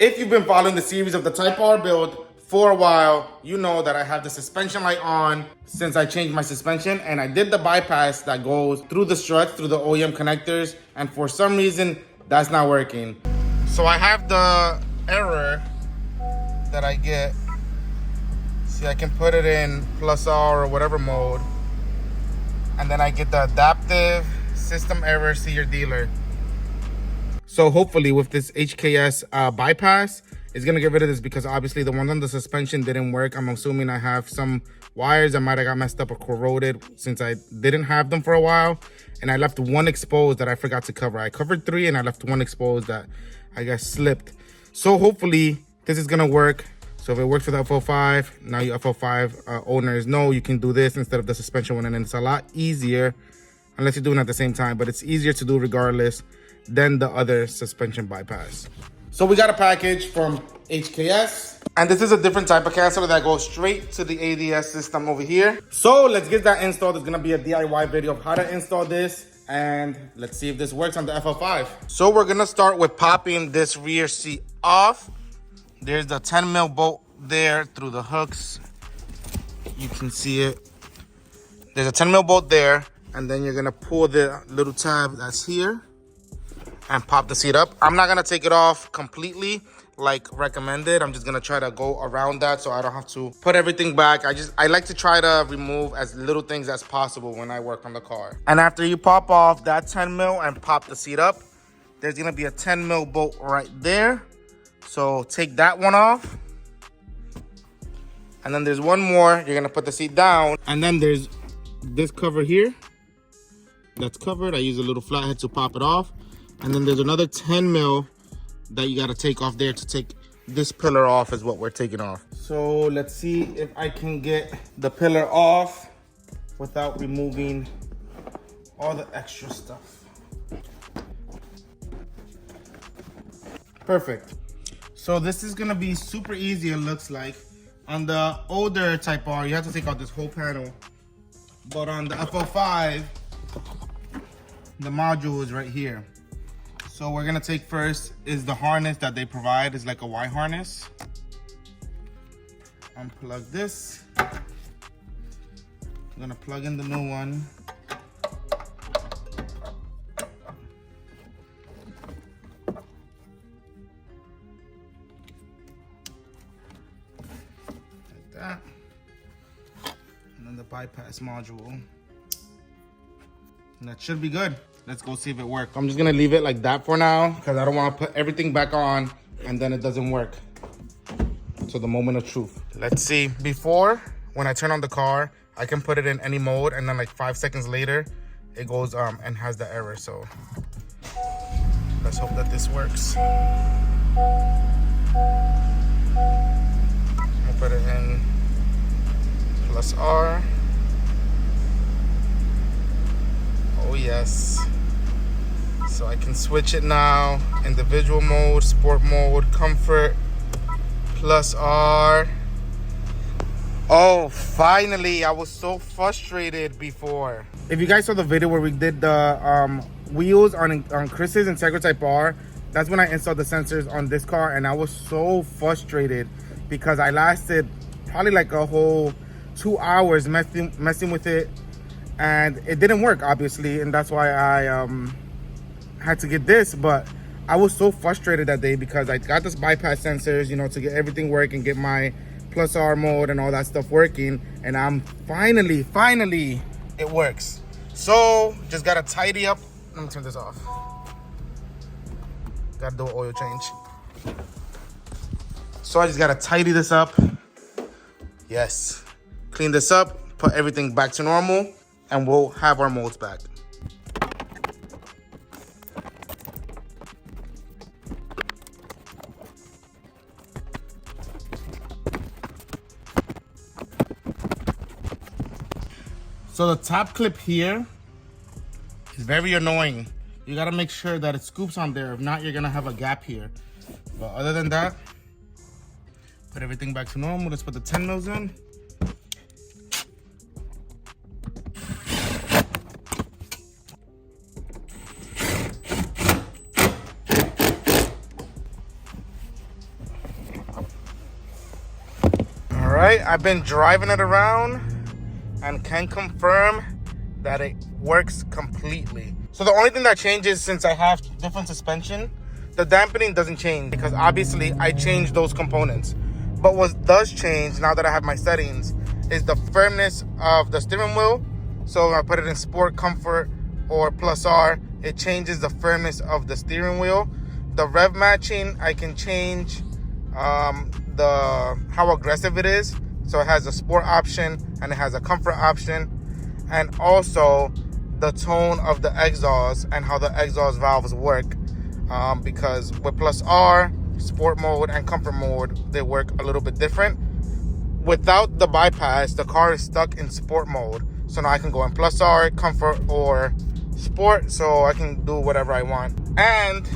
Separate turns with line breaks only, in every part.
If you've been following the series of the Type R build for a while, you know that I have the suspension light on since I changed my suspension, and I did the bypass that goes through the struts, through the OEM connectors, and for some reason, that's not working. So I have the error that I get. See, I can put it in +R or whatever mode, and then I get the adaptive system error, see your dealer. So hopefully with this HKS bypass, it's gonna get rid of this, because obviously the ones on the suspension didn't work. I'm assuming I have some wires that might have got messed up or corroded since I didn't have them for a while. And I left one exposed that I forgot to cover. I covered 3 and I left one exposed that I guess slipped. So hopefully this is gonna work. So if it works for the Fl5, now you Fl5 owners know you can do this instead of the suspension one, and it's a lot easier, unless you're doing it at the same time, but it's easier to do regardless than the other suspension bypass. So we got a package from HKS, and this is a different type of canceller that goes straight to the ADS system over here. So let's get that installed. There's gonna be a DIY video of how to install this, and let's see if this works on the Fl5. So we're gonna start with popping this rear seat off. There's the 10 mil bolt there through the hooks. You can see it. There's a 10 mil bolt there, and then you're gonna pull the little tab that's here and pop the seat up. I'm not gonna take it off completely like recommended. I'm just gonna try to go around that so I don't have to put everything back. I like to try to remove as little things as possible when I work on the car. And after you pop off that 10 mil and pop the seat up, there's gonna be a 10 mil bolt right there. So take that one off. And then there's one more. You're gonna put the seat down. And then there's this cover here that's covered. I use a little flathead to pop it off. And then there's another 10 mil that you gotta take off there to take this pillar off, is what we're taking off. So let's see if I can get the pillar off without removing all the extra stuff. Perfect. So this is gonna be super easy, it looks like. On the older Type R, you have to take out this whole panel. But on the Fl5, the module is right here. So we're gonna take first is the harness that they provide. It's like a Y harness. Unplug this. I'm gonna plug in the new one. That. And then the bypass module. And that should be good. Let's go see if it works. I'm just gonna leave it like that for now, because I don't want to put everything back on and then it doesn't work. So the moment of truth. Let's see. Before, when I turn on the car, I can put it in any mode, and then like 5 seconds later, it goes and has the error. So let's hope that this works. I'll put it in +R. Oh yes. So I can switch it now. Individual mode, sport mode, comfort, +R. Oh, finally. I was so frustrated before. If you guys saw the video where we did the wheels on Chris's Integra Type R, that's when I installed the sensors on this car, and I was so frustrated because I lasted probably like a whole 2 hours messing with it, and it didn't work, obviously, and that's why I had to get this. But I was so frustrated that day because I got this bypass sensors, you know, to get everything working, get my +R mode and all that stuff working, and I'm finally it works. So just gotta tidy up. Let me turn this off. Gotta do an oil change. So I just gotta tidy this up. Yes. Clean this up, put everything back to normal, and we'll have our modes back. So the top clip here is very annoying. You gotta make sure that it scoops on there. If not, you're gonna have a gap here. But other than that, put everything back to normal. Let's put the 10 mils in. right, I've been driving it around and can confirm that it works completely. So the only thing that changes, since I have different suspension, the dampening doesn't change because obviously I changed those components. But what does change now that I have my settings is the firmness of the steering wheel. So when I put it in Sport, Comfort, or Plus R, it changes the firmness of the steering wheel. The rev matching, I can change how aggressive it is. So it has a Sport option and it has a Comfort option. And also the tone of the exhaust and how the exhaust valves work. Because with Plus R, Sport mode, and Comfort mode, they work a little bit different. Without the bypass, the car is stuck in Sport mode. So now I can go in Plus R, Comfort, or Sport, so I can do whatever I want. And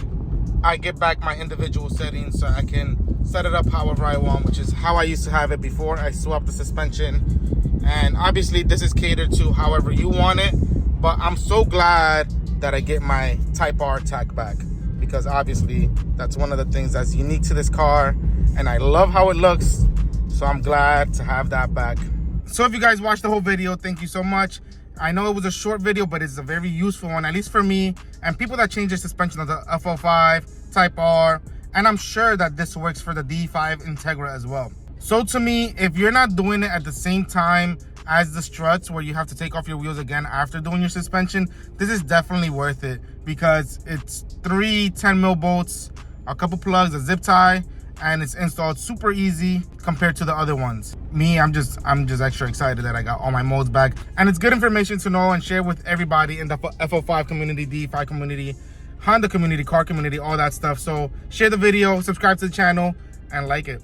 I get back my individual settings, so I can set it up however I want, which is how I used to have it before I swapped the suspension. And obviously this is catered to however you want it, but I'm so glad that I get my Type R tach back, because obviously that's one of the things that's unique to this car, and I love how it looks, so I'm glad to have that back. So if you guys watched the whole video, thank you so much. I know it was a short video, but it's a very useful one, at least for me and people that change their suspension of the Fl5, Type R, and I'm sure that this works for the D5 Integra as well. So to me, if you're not doing it at the same time as the struts, where you have to take off your wheels again after doing your suspension, this is definitely worth it, because it's 3 10mm bolts, a couple plugs, a zip tie, and it's installed super easy compared to the other ones. Me, I'm just extra excited that I got all my modes back, and it's good information to know and share with everybody in the Fl5 community, D5 community, Honda community, car community, all that stuff. So share the video, subscribe to the channel, and like it.